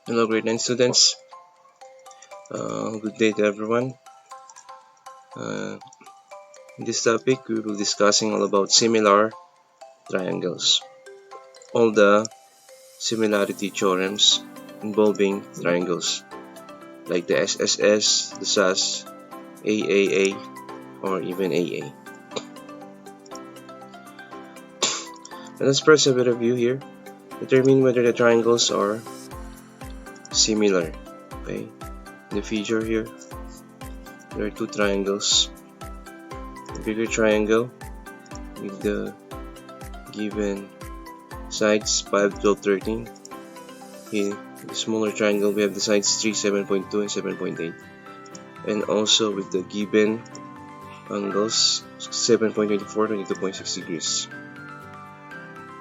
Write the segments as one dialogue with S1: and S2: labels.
S1: Hello, grade 9 students. Good day to everyone. In this topic, we will be discussing all about similar triangles. All the similarity theorems involving triangles, like the SSS, the SAS, AAA, or even AA. Let's first have a review here. Determine whether the triangles are similar. Okay, the feature here, there are two triangles. A bigger triangle with the given sides 5, 12, 13. Here, the smaller triangle, we have the sides 3, 7.2, and 7.8. And also with the given angles 7.24, 22.6 degrees.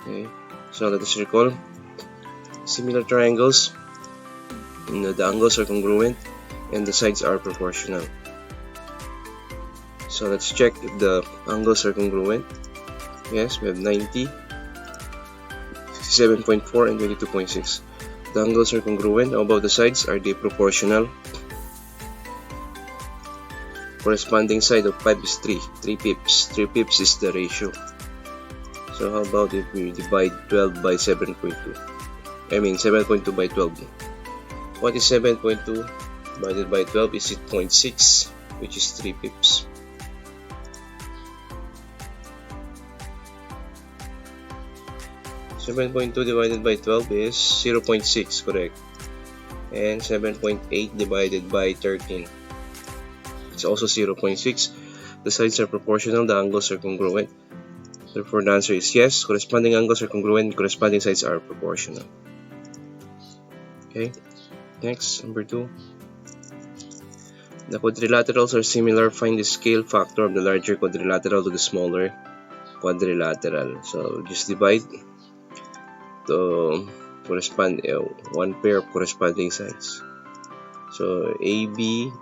S1: Okay, so let us recall similar triangles. The angles are congruent and the sides are proportional. So let's check if the angles are congruent. Yes, we have 90, 67.4, and 22.6. The angles are congruent. How about the sides? Are they proportional? Corresponding side of 5 is 3 pips. 3 pips is the ratio. So how about if we divide 12 by 7.2? I mean 7.2 by 12. What is 7.2 divided by 12? Is it 0.6, which is 3 pips. Seven point two divided by 12 is 0.6, correct? And 7.8 divided by 13, it's also 0.6. The sides are proportional, the angles are congruent. Therefore, the answer is yes. Corresponding angles are congruent, corresponding sides are proportional. Okay, next, number 2. The quadrilaterals are similar. Find the scale factor of the larger quadrilateral to the smaller quadrilateral. So just divide to correspond one pair of corresponding sides. So AB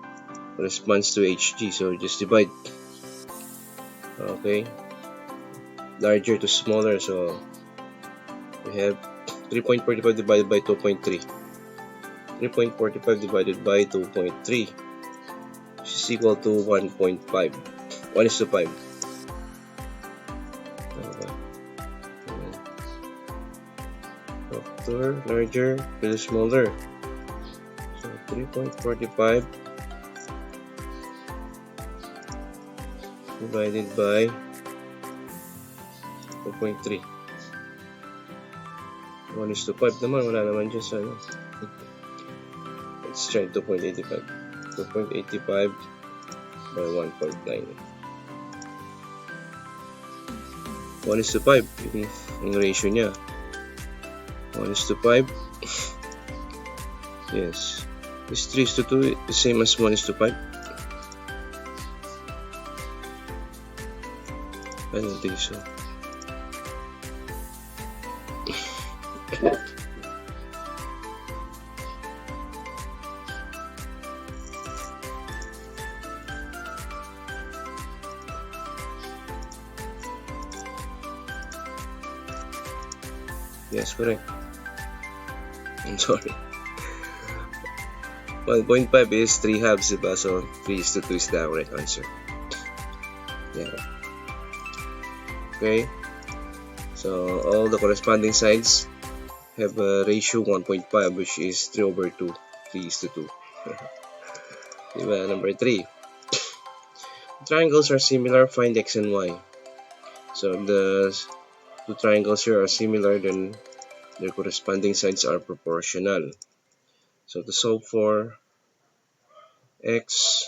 S1: corresponds to HG, so just divide. Okay, larger to smaller, so we have 3.45 divided by 2.3. 3.45 divided by 2.3, which is equal to 1.5. 1 is to 5. Factor larger to the smaller. So 3.45 divided by 2.3. 1 is to 5 naman, wala naman dyan sa ano. Let's try 2.85. 2.85 by 1.9. 1 is to 5 yung ratio niya. 1 is to 5. Yes. This 3 is to 2 is the same as 1 is to 5. I don't think so. Yes, correct. I'm sorry. 1.5 is 3 halves, diba? So 3 is to 2 is the correct answer. Yeah. Okay. So all the corresponding sides have a ratio 1.5, which is 3 over 2. 3 is to 2. Diba? Number 3. Triangles are similar. Find x and y. So the two triangles here are similar, then their corresponding sides are proportional. So to solve for x,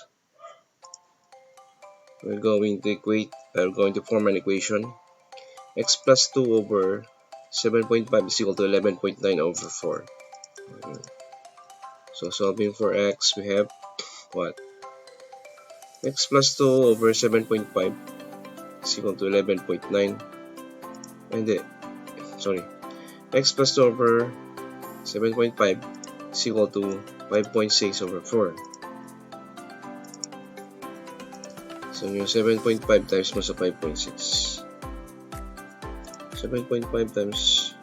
S1: we're going to form an equation. X plus 2 over 7.5 is equal to 11.9 over 4. So solving for x, we have what? X plus 2 over 7.5 is equal to 11.9. And sorry, x plus 2 over 7.5 is equal to 5.6 over 4. So yung 7.5 times mo sa 5.6. 7.5 times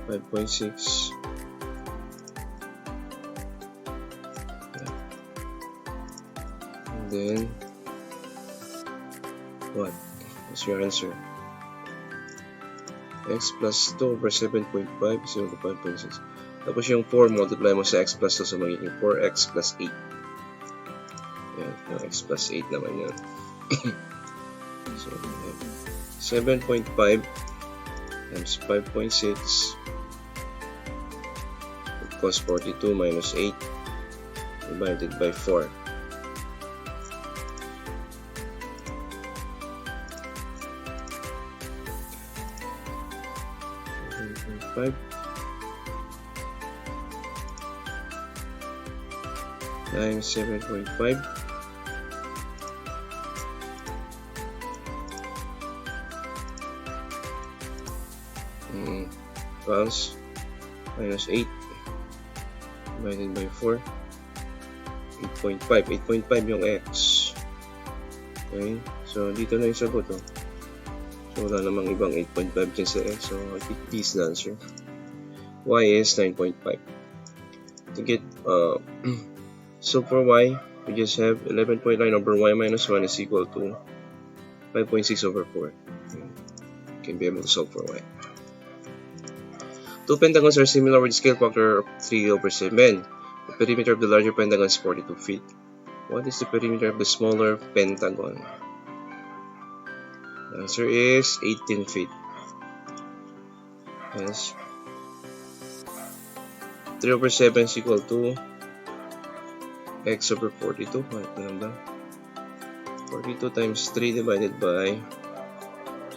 S1: 5.6 then what? What's your answer? X plus 2 over 7.5 is equal to 5.6. Tapos yung 4 multiply mo sa x plus 2, so magiging 4x plus 8. Yan, yung x plus 8 naman yun. So, 7.5 times 5.6 equals 42 minus 8 divided by 4. 5 times 7.5 plus minus 8 divided by 4, 8.5. 8.5 yung x. Okay, so dito na yung sagot. So wala namang ibang 8.5 dyan sa x, so I think B is the answer. Y is 9.5. To get so for y, we just have 11.9 over y minus 1 is equal to 5.6 over 4. Okay. Can be able to solve for y. Two pentagons are similar with scale factor of 3 over 7. The perimeter of the larger pentagon is 42 feet. What is the perimeter of the smaller pentagon? The answer is 18 feet. Yes. 3 over 7 is equal to x over 42. Ano ba? 42 times 3 divided by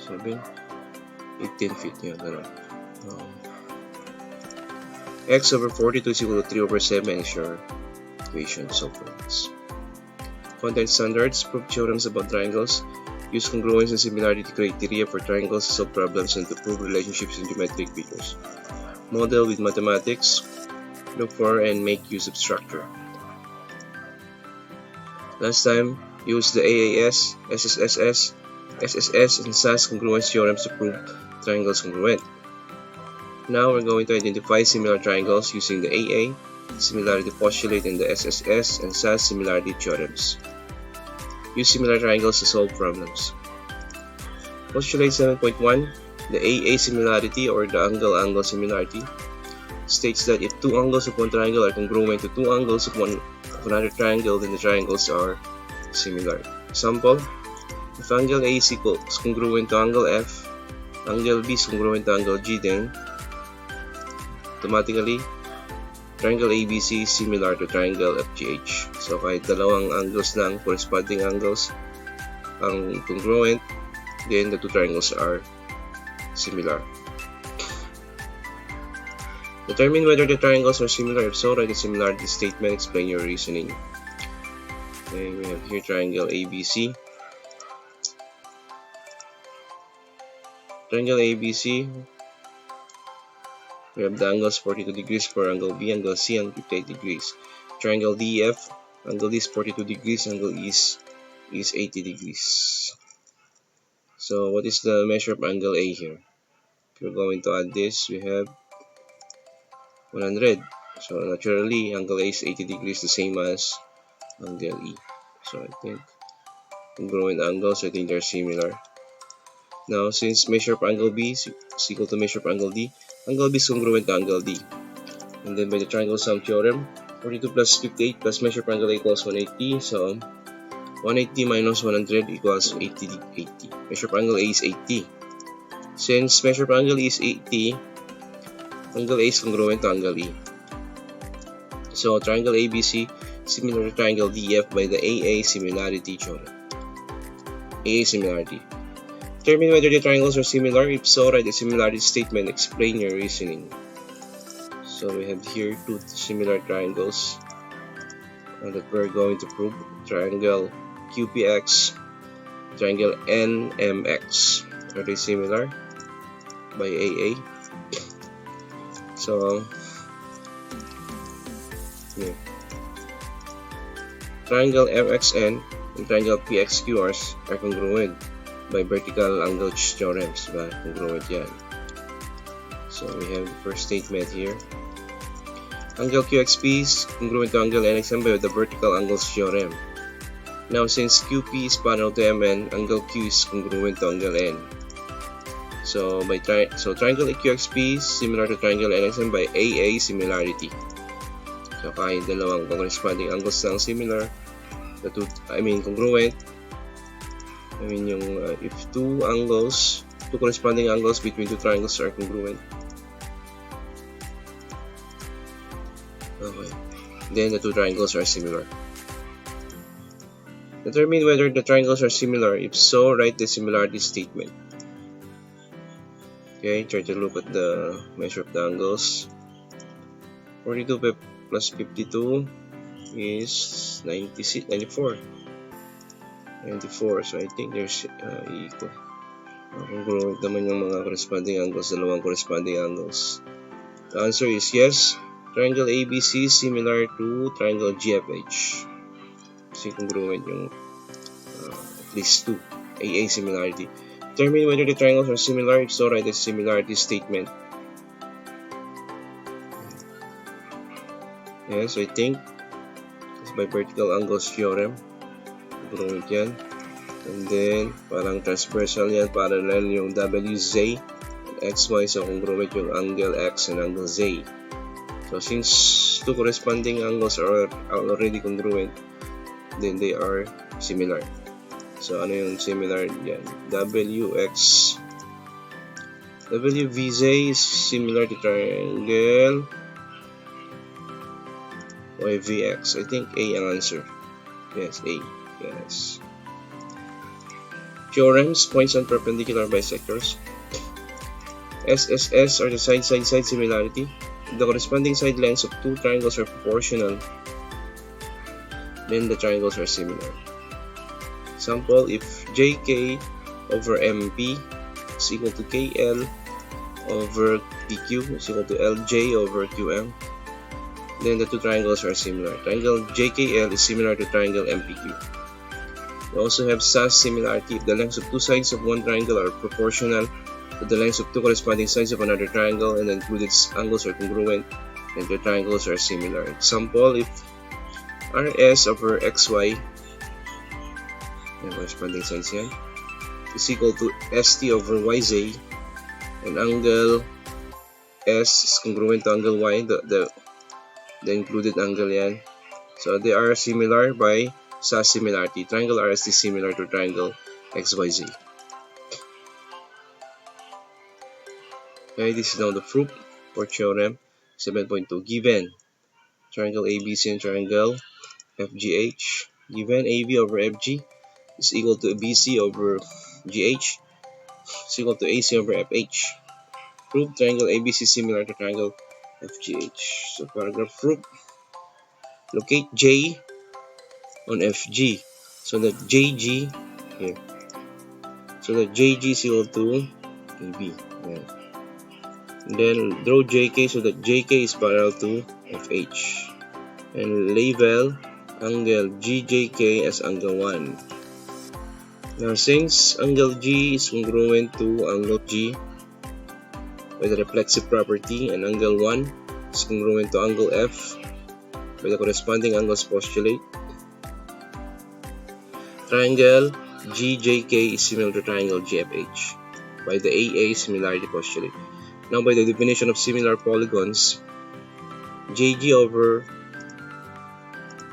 S1: 7. 18 feet. Yan, ano. X over 42 is equal to 3 over 7 is your equation. So for this. Content standards. Prove theorems about triangles. Use congruence and similarity criteria for triangles to solve problems and to prove relationships in geometric figures. Model with mathematics. Look for and make use of structure. Last time, use the AAS, SSSS, SSS, and SAS congruence theorems to prove triangles congruent. Now we're going to identify similar triangles using the AA, similarity postulate, and the SSS and SAS similarity theorems. Use similar triangles to solve problems. Postulate 7.1, the AA similarity or the angle-angle similarity states that if two angles of one triangle are congruent to two angles of another triangle, then the triangles are similar. Example, if angle A is congruent to angle F, angle B is congruent to angle G, then automatically triangle ABC is similar to triangle FGH. So kahit dalawang angles lang, corresponding angles ang congruent, then the two triangles are similar. Determine whether the triangles are similar. If so, write the similarity statement. Explain your reasoning. Okay, we have here triangle ABC. Triangle ABC. We have the angles 42 degrees for angle B, angle C, and 58 degrees. Triangle DEF, angle D is 42 degrees, angle E is 80 degrees. So what is the measure of angle A here? If you're going to add this, we have 100. So naturally, angle A is 80 degrees, the same as angle E. So I think congruent angles, I think they're similar. Now, since measure of angle B is equal to measure of angle D, angle B is congruent to angle D. And then by the triangle sum theorem, 42 plus 58 plus measure of angle A equals 180. So 180 minus 100 equals 80. Measure of angle A is 80. Since measure of angle E is 80, angle A is congruent to angle E. So triangle ABC similar to triangle DF by the AA similarity theorem. AA similarity. Determine whether the triangles are similar. If so, write the similarity statement. Explain your reasoning. So we have here two similar triangles that we're going to prove. Triangle QPX, triangle NMX. Are they similar by AA? So yeah. Triangle MXN and triangle PXQ are congruent by vertical angle theorems, but congruent yan. So we have the first statement here. Angle QXP is congruent to angle NXM by the vertical angles theorem. Now, since QP is parallel to MN, angle Q is congruent to angle N. So triangle AQXP is similar to triangle NXN by AA similarity. So kahit dalawang corresponding angles lang similar, congruent. If two corresponding angles between two triangles are congruent, okay, then the two triangles are similar. Determine whether the triangles are similar. If so, write the similarity statement. Okay, try to look at the measure of the angles. 42 plus 52 is 94. 94, so I think there's equal. Congruent naman yung mga corresponding angles, dalawang corresponding angles. The answer is yes. Triangle ABC is similar to triangle GFH. Kasi congruent yung at least two. AA similarity. Determine whether the triangles are similar. If so, write the similarity statement. Yes, I think it's by vertical angles theorem. Congruent yan. And then, parang transversal yan, parallel yung WZ and XY, so congruent yung angle X and angle Z. So, since two corresponding angles are already congruent, then they are similar. So, ano yung similar yan? WVZ is similar to triangle YVX. I think A ang answer. Yes, A. Yes. Theorems, points on perpendicular bisectors. SSS are the side-side similarity. If the corresponding side lengths of two triangles are proportional, then the triangles are similar. Example, if JK over MP is equal to KL over PQ is equal to LJ over QM, then the two triangles are similar. Triangle JKL is similar to triangle MPQ. We also have SAS similarity. If the lengths of two sides of one triangle are proportional to the lengths of two corresponding sides of another triangle and the included angles are congruent, then the triangles are similar. Example, if RS over XY, yung corresponding sides yan, is equal to ST over YZ, and angle S is congruent to angle Y, the included angle yan. So they are similar by SAS similarity. Triangle RST is similar to triangle XYZ. Okay, this is now the proof for theorem 7.2. Given triangle ABC and triangle FGH, given AB over FG is equal to BC over GH is equal to AC over FH. Prove triangle ABC is similar to triangle FGH. So paragraph proof. Locate J on FG so that JG here. So that JG is equal to AB. Yeah. And then draw JK so that JK is parallel to FH. And label angle GJK as angle 1. Now since angle G is congruent to angle G by the reflexive property and angle 1 is congruent to angle F by the corresponding angles postulate, triangle GJK is similar to triangle GFH by the AA similarity postulate. Now by the definition of similar polygons, JG over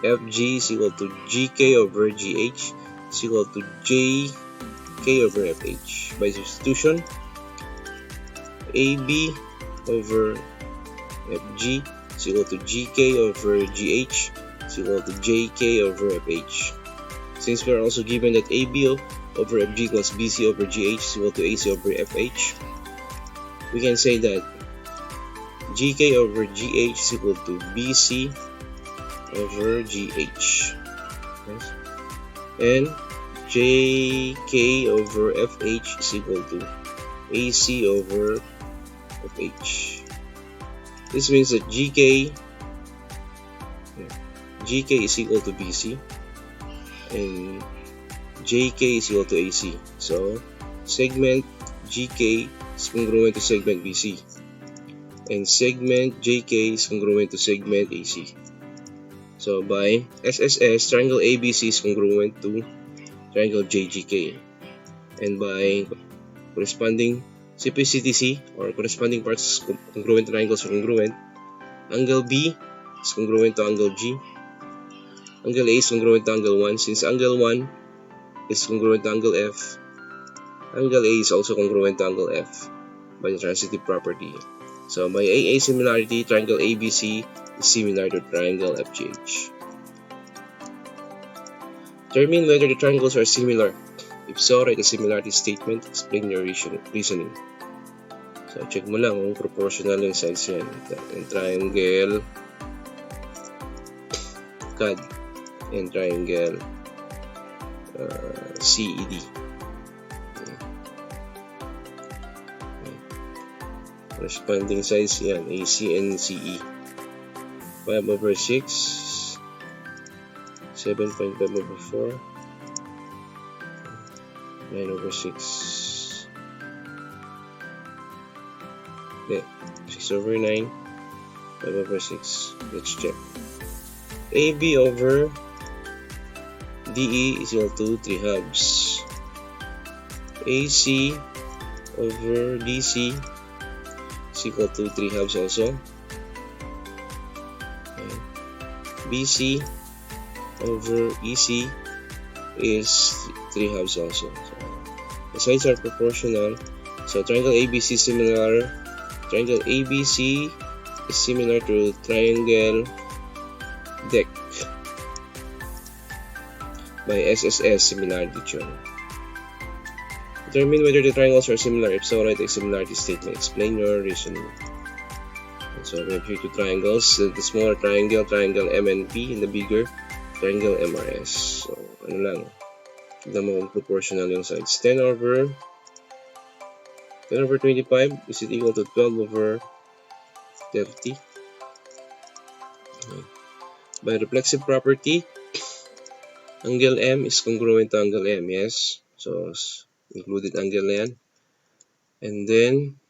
S1: FG is equal to GK over GH is equal to JK over FH. By substitution, AB over FG is equal to GK over GH is equal to JK over FH. Since we are also given that AB over FG equals BC over GH is equal to AC over FH, we can say that GK over GH is equal to BC over GH. Yes. And JK over FH is equal to AC over FH. This means that GK is equal to BC and JK is equal to AC. So segment GK is congruent to segment BC and segment JK is congruent to segment AC. So by SSS, triangle ABC is congruent to triangle JGK. And by corresponding CPCTC or corresponding parts congruent triangles are congruent, angle B is congruent to angle G. Angle A is congruent to angle 1. Since angle 1 is congruent to angle F, angle A is also congruent to angle F by the transitive property. So by AA similarity, triangle ABC is similar to triangle FGH. Determine whether the triangles are similar. If so, write a similarity statement. Explain your reasoning. So check mo lang kung proportional yung sides yan. And triangle CAD and triangle CED. Corresponding sides yan, AC and CE. 5/6, 7.5/4, 9/6. Okay, 6/9, 5/6. Let's check. AB over DE is equal to 3 halves. AC over DC is equal to 3 halves also. Okay. BC over EC is 3 halves also. So, the sides are proportional. So triangle ABC is similar. Triangle ABC is similar to triangle DEC by SSS similarity theorem. Determine whether the triangles are similar. If so, write a similarity statement. Explain your reasoning. And so we have here two triangles. The smaller triangle, triangle MNP, and the bigger triangle MRS. So ano lang, tignan mo kung proportional yung sides. 10/25 is it equal to 12/30. Okay. By reflexive property, angle M is congruent to angle M, yes. So included angle yan. And then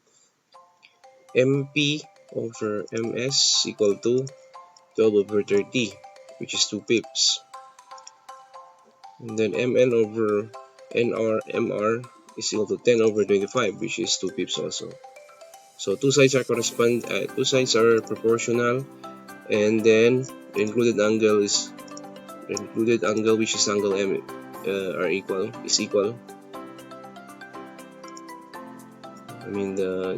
S1: MP over MS equal to 12/30, which is 2 pips. And then MN over MR is equal to 10/25, which is 2 pips also. So two sides are proportional, and then the included angle which is angle M is equal. I mean the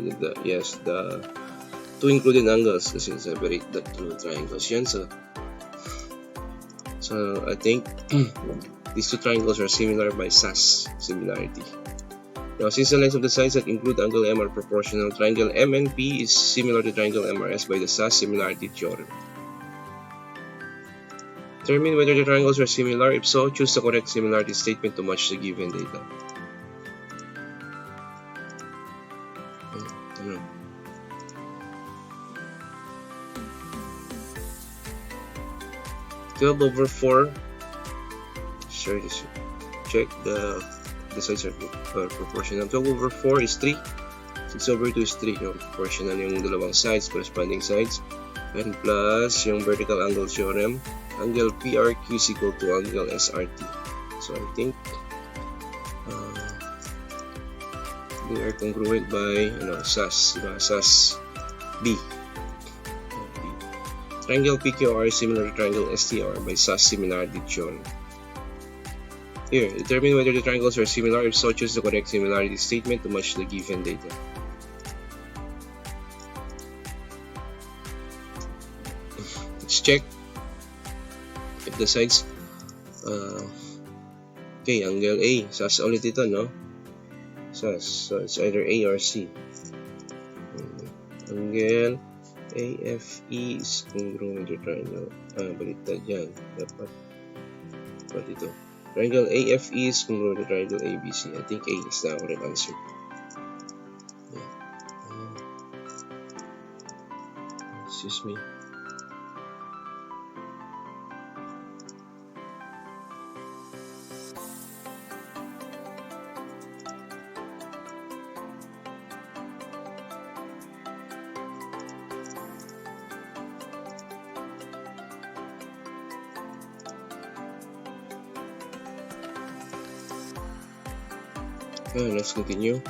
S1: two included angles kasi separate the two triangles yan. So I think these two triangles are similar by SAS similarity. Now, since the lengths of the sides that include angle M are proportional, triangle MNP is similar to triangle MRS by the SAS similarity theorem. Determine whether the triangles are similar. If so, choose the correct similarity statement to match the given data. Ano? (12/4). Sorry, check the sides are proportional. 12/4 is 3. 6/2 is 3. Yung proportional yung dalawang sides, corresponding sides. And plus yung vertical angle theorem. Angle PRQ is equal to angle SRT. So I think they are congruent by SAS B. Triangle PQR is similar to triangle STR by SAS similarity theorem. Here, determine whether the triangles are similar. If so, choose the correct similarity statement to match the given data. Let's check if the sides. Okay, angle A. SAS ulit ito, no? SAS. So it's either A or C. Angle AFE is congruent to triangle. Baliktad yan. Dapat ito. Triangle AFE is congruent to triangle ABC. I think A is the correct answer. Yeah. Excuse me. Let's continue.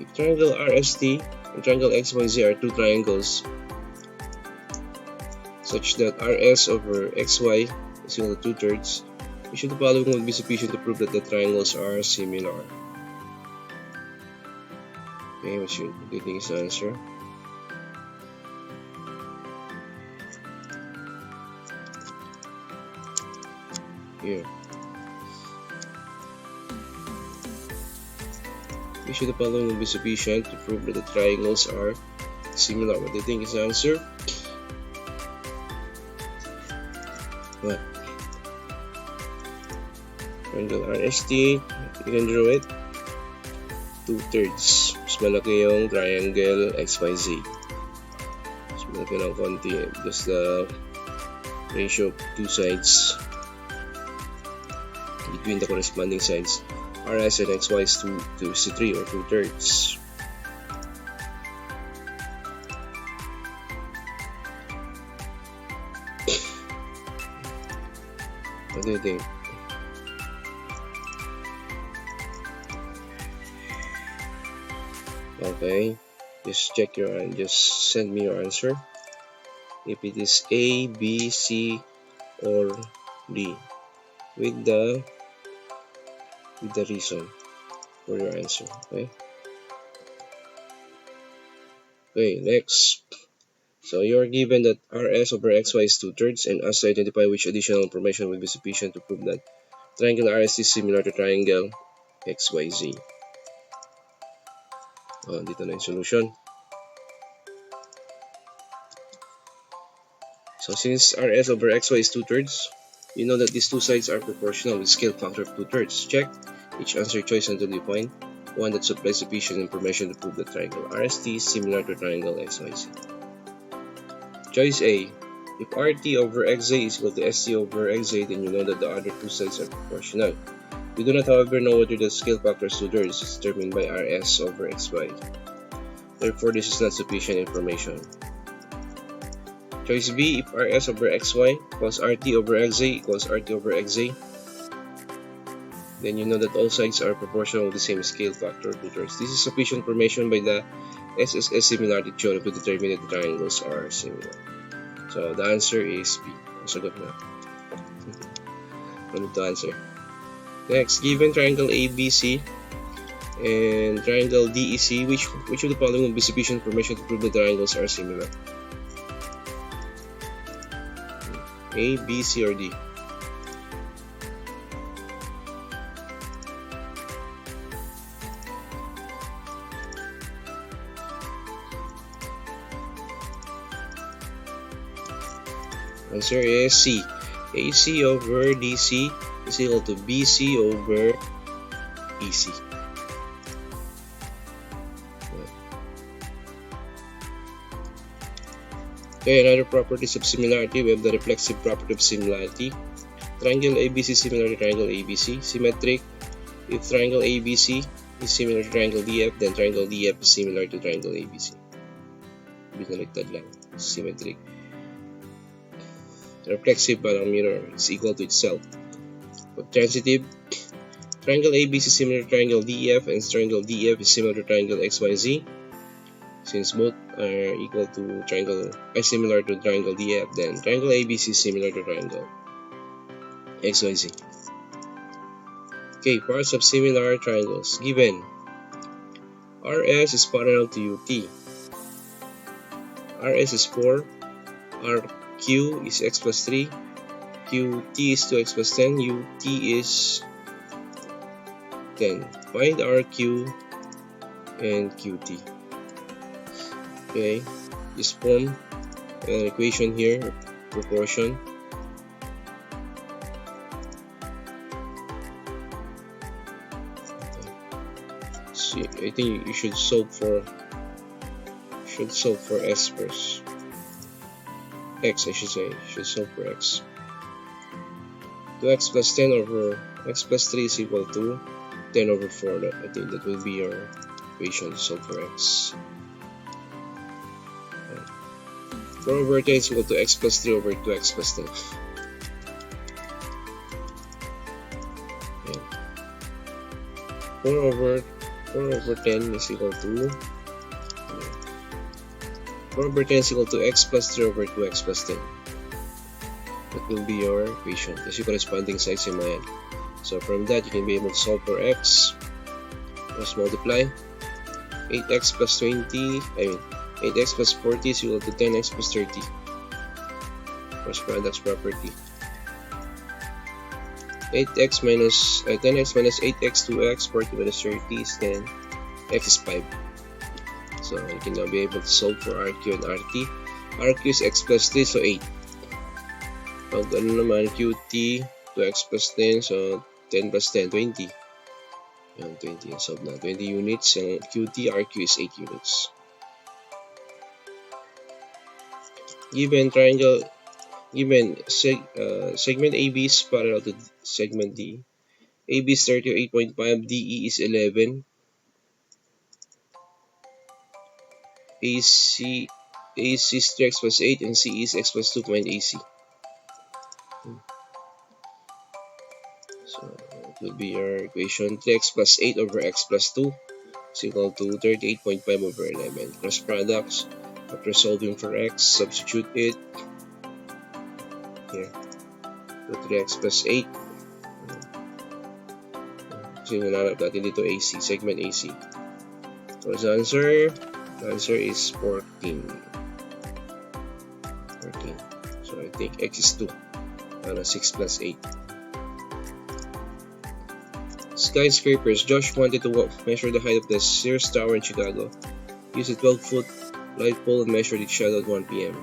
S1: If triangle RST and triangle XYZ are two triangles such that RS over XY is equal to 2/3, which of the following would be sufficient to prove that the triangles are similar? Okay, what do you think is the answer? Here. Which of the following would be sufficient to prove that the triangles are similar? What do you think is the answer? What? Triangle RST, you can draw it 2/3. Mas malaki yung triangle XYZ. Mas malaki ng konti because the ratio of two sides between the corresponding sides RS and XY is 2:3 or 2/3. What do you think? Okay, just check just send me your answer. If it is A, B, C, or D, with the reason for your answer. Okay, next. So you are given that RS over XY is 2/3 and asked to identify which additional information will be sufficient to prove that triangle RS is similar to triangle XYZ. Dito na yung solution. So since RS over XY is 2/3, you know that these two sides are proportional with scale factor of 2/3. Check each answer choice until you find one that supplies sufficient information to prove that triangle RST is similar to triangle XYZ. Choice A. If RT over XZ is equal to ST over XZ, then you know that the other two sides are proportional. We do not, however, know whether the scale factor is 2/3 is determined by RS over XY. Therefore, this is not sufficient information. Choice B. If RS over XY equals RT over XZ equals RT over XZ, then you know that all sides are proportional with the same scale factor 2/3. This is sufficient information by the SSS similarity theorem to determine that the triangles are similar. So the answer is B. Sagot na. No need to answer. Next, given triangle ABC and triangle DEC, which of the following will be sufficient information to prove the triangles are similar? A, B, C, or D? Answer is C. AC over DC is equal to BC over EC. Okay, another properties of similarity. We have the reflexive property of similarity. Triangle ABC is similar to triangle ABC. Symmetric. If triangle ABC is similar to triangle DF, then triangle DF is similar to triangle ABC. Binaliktad lang. Symmetric. Reflexive parang mirror is equal to itself. But transitive, triangle ABC is similar to triangle DEF and triangle DEF is similar to triangle XYZ. Since both are equal to similar to triangle DEF, then triangle ABC is similar to triangle XYZ. Okay, parts of similar triangles. Given RS is parallel to UT. RS is 4. RQ is x plus 3. QT is 2x plus 10. UT is 10. Find RQ and QT. Okay, just form an equation here, proportion. See, I think you should solve for S first. X, I should say. You should solve for X. 2x plus 10 over x plus 3 is equal to 10 over 4. I think that will be your equation to solve for X. 4 over 10 is equal to x plus 3 over 2x plus 10. 4 over 10 is equal to 4 over 10 is equal to x plus 3 over 2x plus 10. That will be your equation kasi corresponding sides yung mga yan. So from that, you can be able to solve for x. Let's multiply 8x plus 20, 8x plus 40 is equal to 10x plus 30. Cross products property. 10x minus 8x 2x, 40 minus 30 is 10, x is 5. So you can now be able to solve for RQ and RT. RQ is x plus 3, so 8. Pag ano naman, QT, 2x plus 10, so 10 plus 10, 20. Yan, 20 yung solve na. 20 units. Yung QT, RQ is 8 units. Given segment AB is parallel to segment D. AB is 38.5, DE is 11. AC is 3x plus 8 and CE is x plus 2 point AC. So it will be your equation 3x plus 8 over x plus 2 is equal to 38.5 over 11. Cross products. After solving for x, substitute it here. So 3x plus 8. So yung nananap natin dito AC, segment AC. So the answer is 14. So I think x is 2. 6 plus 8. Skyscrapers. Josh wanted to measure the height of the Sears Tower in Chicago. Use a 12-foot light pole and measured its shadow at 1 p.m.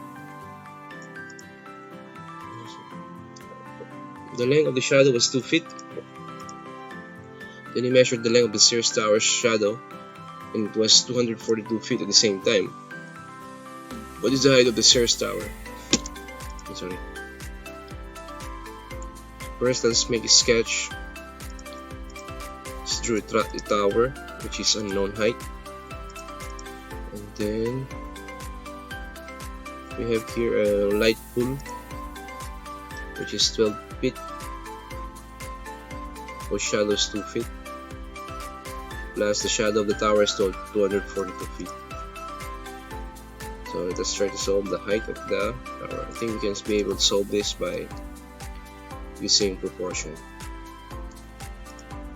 S1: The length of the shadow was 2 feet. Then he measured the length of the Sears Tower's shadow, and it was 242 feet at the same time. What is the height of the Sears Tower? Sorry. First, let's make a sketch. Let's draw a tower, which is unknown height. And then we have here a light pole, which is 12 feet. Whose shadow is 2 feet. Plus the shadow of the tower is 242 feet. So let's try to solve the height of the tower. I think we can be able to solve this by using proportion.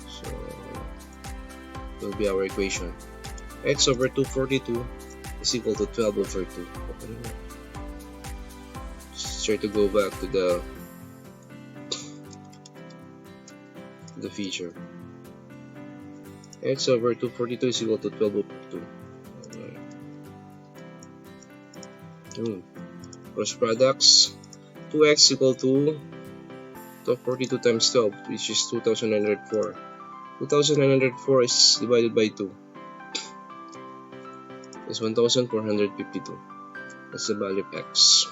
S1: So will be our equation. X over 242 is equal to 12 over 2. Let's try to go back to the feature. X over 242 is equal to 12 over 2. Cross products. 2x equal to 42 times 12, which is 2,904. 2,904 is divided by 2. It's 1,452. That's the value of x.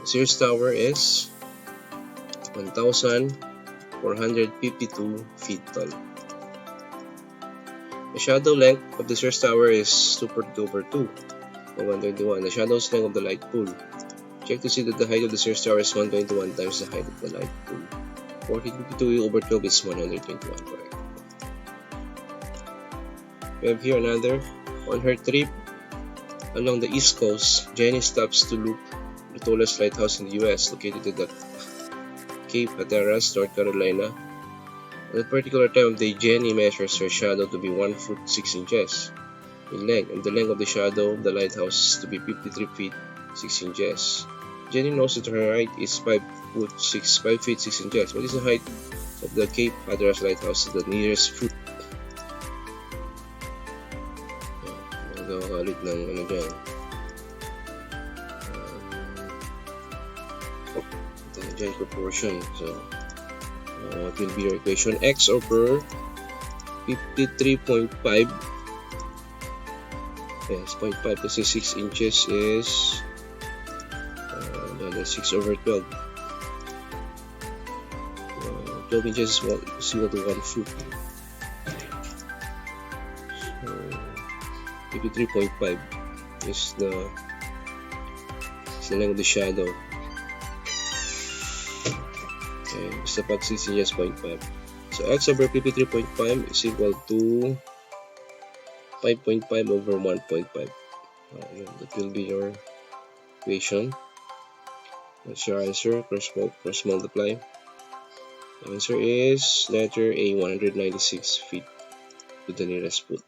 S1: Sears Tower is 1,452 feet tall. The shadow length of the Sears Tower is 242 over 2, or 121. The shadow's length of the light pole. Check to see that the height of the Sears Tower is 121 times the height of the light pole. 452 over 12 is 121, correct. We have here another. On her trip along the East Coast, Jenny stops to look the tallest lighthouse in the US, located at the Cape Hatteras, North Carolina. At a particular time of day, Jenny measures her shadow to be 1 foot 6 inches in length, and the length of the shadow of the lighthouse to be 53 feet 6 inches. Jenny knows that her height is 5 feet 6 inches. What is the height of the Cape Hatteras lighthouse at the nearest foot? Magkakalit ng ano dyan. Dyan proportion. So what will be your equation? X over 53.5. Yes, 0.5 kasi 6 inches is 6 over 12. 12 inches is equal to 1 foot. So 53.5 is the length of the shadow. Okay, basta pag 6 inches 0.5. So x over 53.5 is equal to 5.5 over 1.5. That will be your equation. That's your answer. Cross multiply. The answer is letter A, 196 feet to the nearest foot.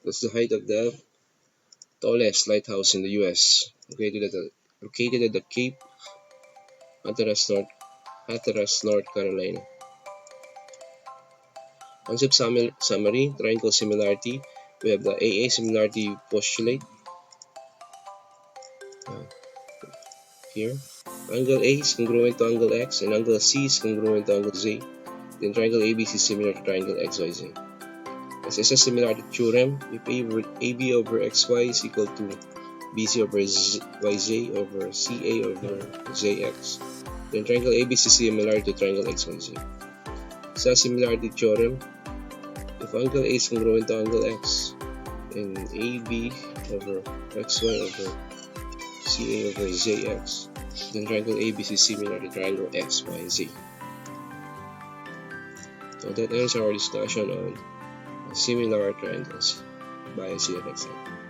S1: That's the height of the tallest lighthouse in the US, located at the Cape Hatteras, North Carolina. Concept summary, triangle similarity. We have the AA similarity postulate. Here, angle A is congruent to angle X and angle C is congruent to angle Z. Then triangle ABC is similar to triangle XYZ. SSS similarity theorem, if AB over XY is equal to BC over YZ over CA over ZX, then triangle ABC is similar to triangle XYZ. Sa similarity theorem, if angle A is congruent to angle X, and AB over XY over CA over ZX, then triangle ABC is similar to triangle XYZ. So that ends our discussion on similar triangles. Bye, see you next time.